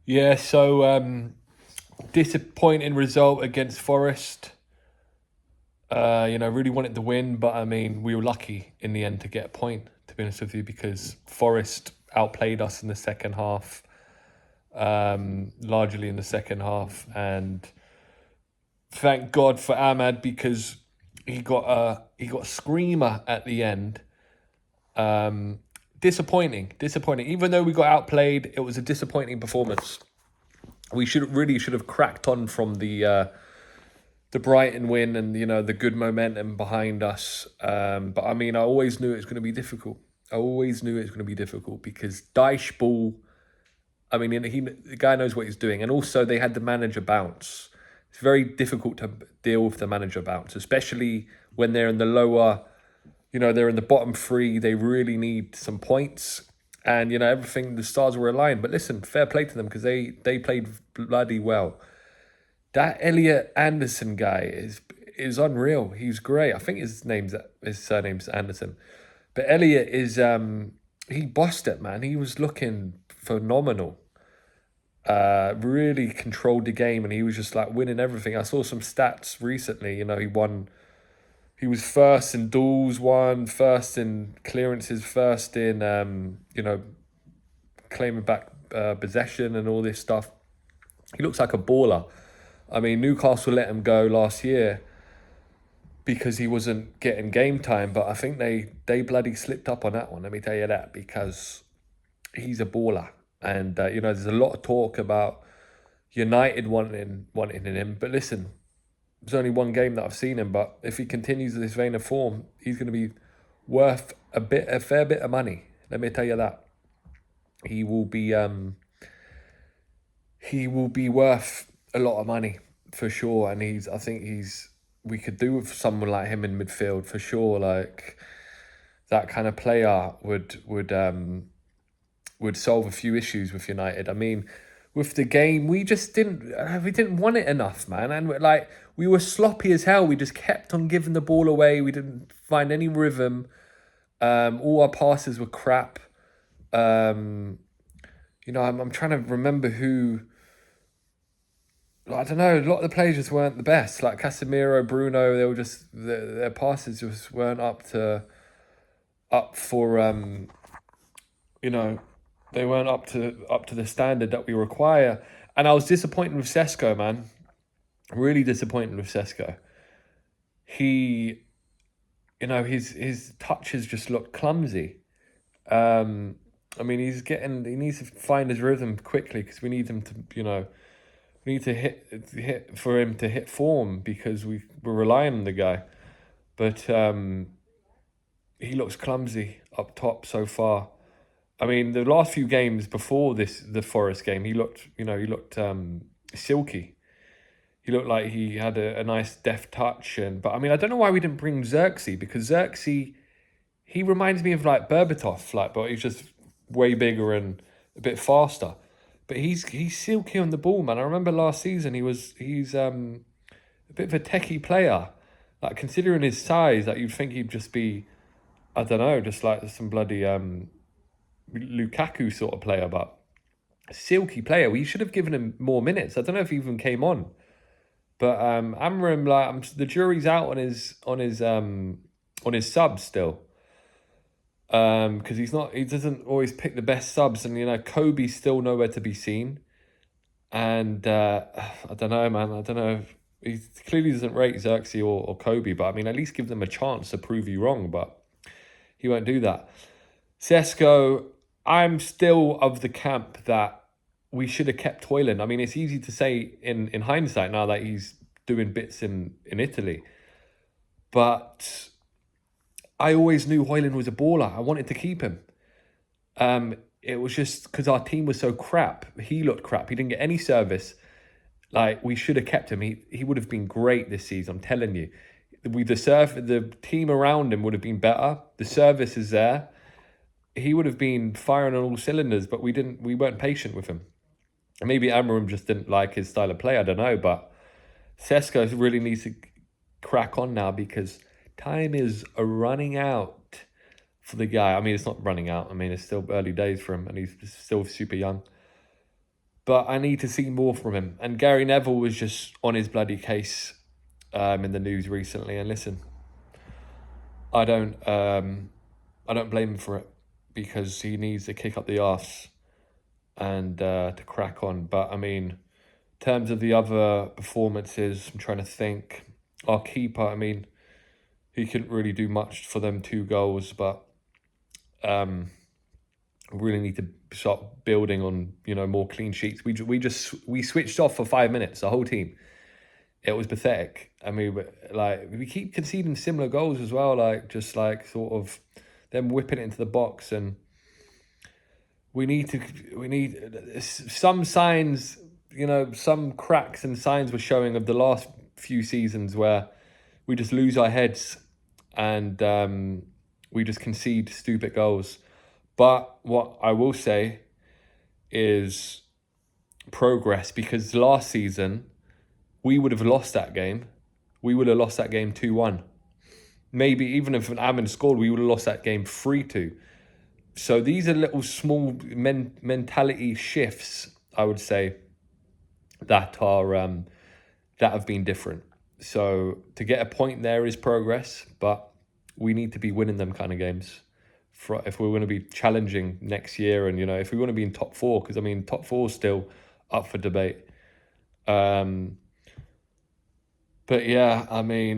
Yeah, so disappointing result against Forest. Really wanted to win, but I mean, we were lucky in the end to get a point, to be honest with you, because Forest outplayed us in the second half, largely in the second half. And thank God for Ahmad because he got a screamer at the end. Um, disappointing. Even though we got outplayed, it was a disappointing performance. We should have cracked on from the Brighton win and the good momentum behind us. But I mean, I always knew it was going to be difficult. I always knew it was going to be difficult because Dyche Ball. I mean, the guy knows what he's doing, and also they had the manager bounce. It's very difficult to deal with the manager bounce, especially when they're in the lower. They're in the bottom three. They really need some points, and everything. The stars were aligned. But listen, fair play to them because they played bloody well. That Elliot Anderson guy is unreal. He's great. I think his surname's Anderson. But Elliot is he bossed it, man. He was looking phenomenal. Really controlled the game and he was just like winning everything. I saw some stats recently, he was first in duels, first in clearances, first in claiming back possession and all this stuff. He looks like a baller. I mean, Newcastle let him go last year because he wasn't getting game time, but I think they bloody slipped up on that one. Let me tell you that because he's a baller, and there's a lot of talk about United wanting him. But listen, there's only one game that I've seen him, but if he continues this vein of form, he's going to be worth a fair bit of money. Let me tell you that he will be worth a lot of money for sure. And I think we could do with someone like him in midfield for sure. Like that kind of player would solve a few issues with United. I mean, with the game, we didn't want it enough, man, and we were sloppy as hell. We just kept on giving the ball away. We didn't find any rhythm. All our passes were crap. I'm trying to remember who. I don't know. A lot of the players just weren't the best. Like Casemiro, Bruno, they were just their passes just weren't up for they weren't up to the standard that we require. And I was disappointed with Sesko, man. Really disappointed with Sesko. He, his touches just look clumsy. I mean, he needs to find his rhythm quickly because we need him to, we need to hit for him to hit form because we're relying on the guy. But he looks clumsy up top so far. I mean, the last few games before the Forest game, he looked silky. He looked like he had a nice deft touch, but I mean, I don't know why we didn't bring Xerxes because Xerxes, he reminds me of like Berbatov, but he's just way bigger and a bit faster. But he's silky on the ball, man. I remember last season he's a bit of a techie player. Like considering his size, like you'd think he'd just be, I don't know, just like some bloody Lukaku sort of player, but a silky player. We should have given him more minutes. I don't know if he even came on, but Amram, the jury's out on his subs still, because he doesn't always pick the best subs, and Kobe's still nowhere to be seen, and I don't know, man. I don't know. He clearly doesn't rate Xerxes or Kobe, but I mean, at least give them a chance to prove you wrong, but he won't do that. Sesko, I'm still of the camp that we should have kept Hoyland. I mean, it's easy to say in hindsight now that he's doing bits in Italy. But I always knew Hoyland was a baller. I wanted to keep him. It was just because our team was so crap. He looked crap. He didn't get any service. Like, we should have kept him. He would have been great this season, I'm telling you. The team around him would have been better. The service is there. He would have been firing on all cylinders, but we weren't patient with him. Maybe Amarim just didn't like his style of play, I don't know, but Sesko really needs to crack on now because time is running out for the guy. I mean, it's not running out. I mean, it's still early days for him and he's still super young. but I need to see more from him. And Gary Neville was just on his bloody case in the news recently. And listen, I don't blame him for it, because he needs to kick up the arse and to crack on. But I mean, in terms of the other performances, I'm trying to think. Our keeper, I mean, he couldn't really do much for them 2 goals, but really need to start building on, more clean sheets. We switched off for 5 minutes, the whole team. It was pathetic. I mean, we keep conceding similar goals as well, sort of them whipping it into the box, and we need some signs, some cracks and signs were showing of the last few seasons where we just lose our heads and we just concede stupid goals. But what I will say is progress, because last season we would have lost that game. We would have lost that game 2-1. Maybe even if an Amman scored, we would have lost that game 3-2. So these are little small mentality shifts, I would say, that have been different. So to get a point there is progress, but we need to be winning them kind of games if we're going to be challenging next year, and if we want to be in top 4, because I mean top 4 is still up for debate. But yeah, I mean,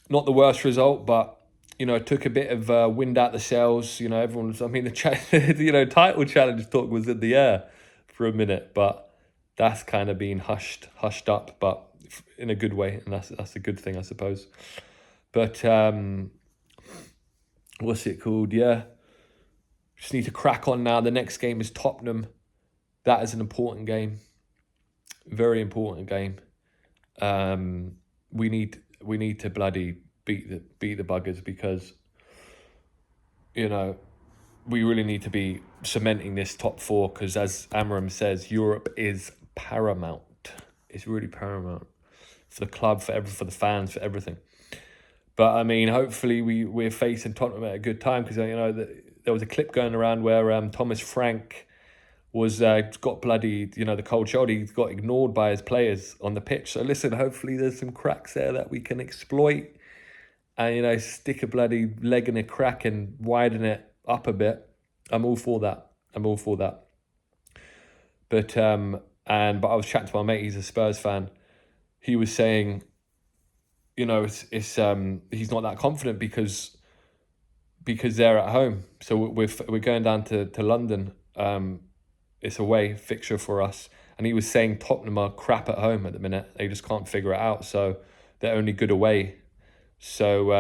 not the worst result, but it took a bit of wind out the sails. Everyone's. I mean, the title challenge talk was in the air for a minute, but that's kind of been hushed up, but in a good way, and that's a good thing, I suppose. But what's it called? Yeah, just need to crack on now. The next game is Tottenham. That is an important game, very important game. We need to bloody beat the buggers, because we really need to be cementing this top 4, because as Amram says, Europe is paramount. It's really paramount for the club, for the fans, for everything. But I mean, hopefully we're facing Tottenham at a good time, because there was a clip going around where Thomas Frank was got bloody, the cold shoulder. He got ignored by his players on the pitch. So listen, hopefully there's some cracks there that we can exploit, and stick a bloody leg in a crack and widen it up a bit. I'm all for that. But but I was chatting to my mate. He's a Spurs fan. He was saying, it's he's not that confident because they're at home. So we're going down to London. It's a away fixture for us. And he was saying Tottenham are crap at home at the minute. They just can't figure it out. So they're only good away. So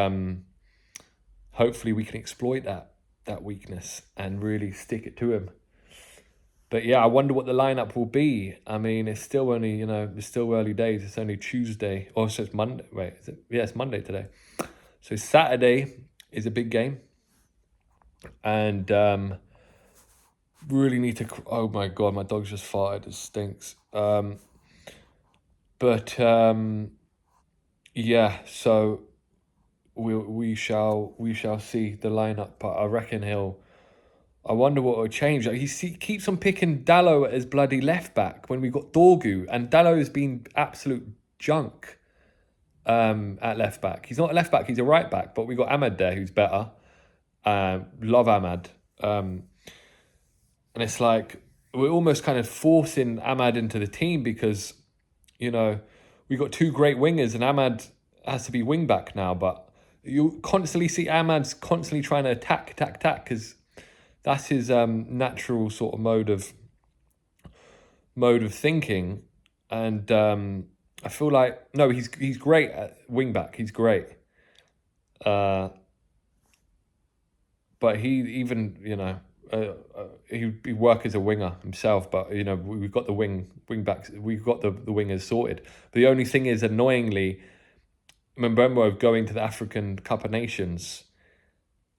hopefully we can exploit that weakness and really stick it to him. But yeah, I wonder what the lineup will be. I mean, it's still only, it's still early days. It's only Tuesday. Oh, so it's Monday. Wait, is it? Yeah, it's Monday today. So Saturday is a big game. And really need to... Oh my God, my dog's just farted. It stinks. Yeah, so we shall see the lineup. But I reckon I wonder what will change. He keeps on picking Dallo as bloody left back when we got Dorgu, and Dallo's been absolute junk at left back. He's not a left back, he's a right back, but we got Ahmad there who's better. Love Ahmad. And it's like we're almost kind of forcing Ahmad into the team, because we got 2 great wingers and Ahmad has to be wing back now. But you constantly see Ahmad's constantly trying to attack, because that's his natural sort of mode of thinking. And I feel like, no, he's great at wing back. He's great. But he even, he'd work as a winger himself. But, we've got the wing backs. We've got the wingers sorted. The only thing is, annoyingly, Mbembo going to the African Cup of Nations,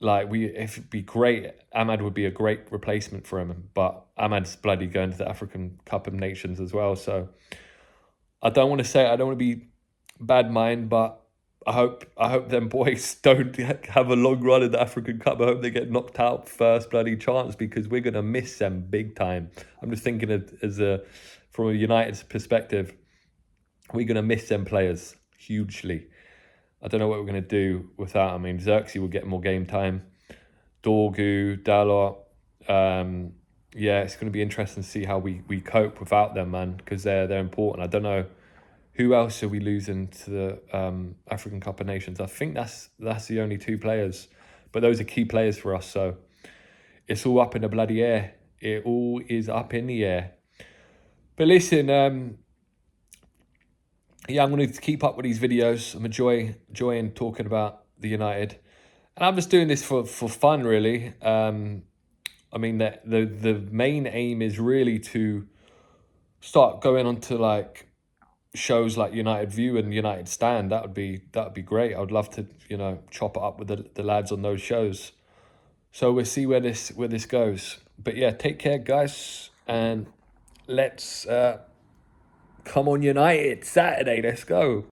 if it'd be great, Ahmad would be a great replacement for him. But Ahmad's bloody going to the African Cup of Nations as well. So I don't want to be bad mind, but I hope them boys don't have a long run in the African Cup. I hope they get knocked out first bloody chance, because we're gonna miss them big time. I'm just thinking from a United's perspective, we're gonna miss them players hugely. I don't know what we're gonna do without. I mean, Xerxes will get more game time. Dorgu, Dalot. Yeah, it's going to be interesting to see how we cope without them, man, because they're important. I don't know who else are we losing to the African Cup of Nations. I think that's the only two players, but those are key players for us. So it's all up in the bloody air. It all is up in the air. But listen, yeah, I'm going to keep up with these videos. I'm enjoying talking about the United, and I'm just doing this for fun, really. I mean, the main aim is really to start going on to like shows like United View and United Stand. That would be great. I would love to, chop it up with the lads on those shows. So we'll see where this goes. But yeah, take care, guys, and let's come on United Saturday. Let's go.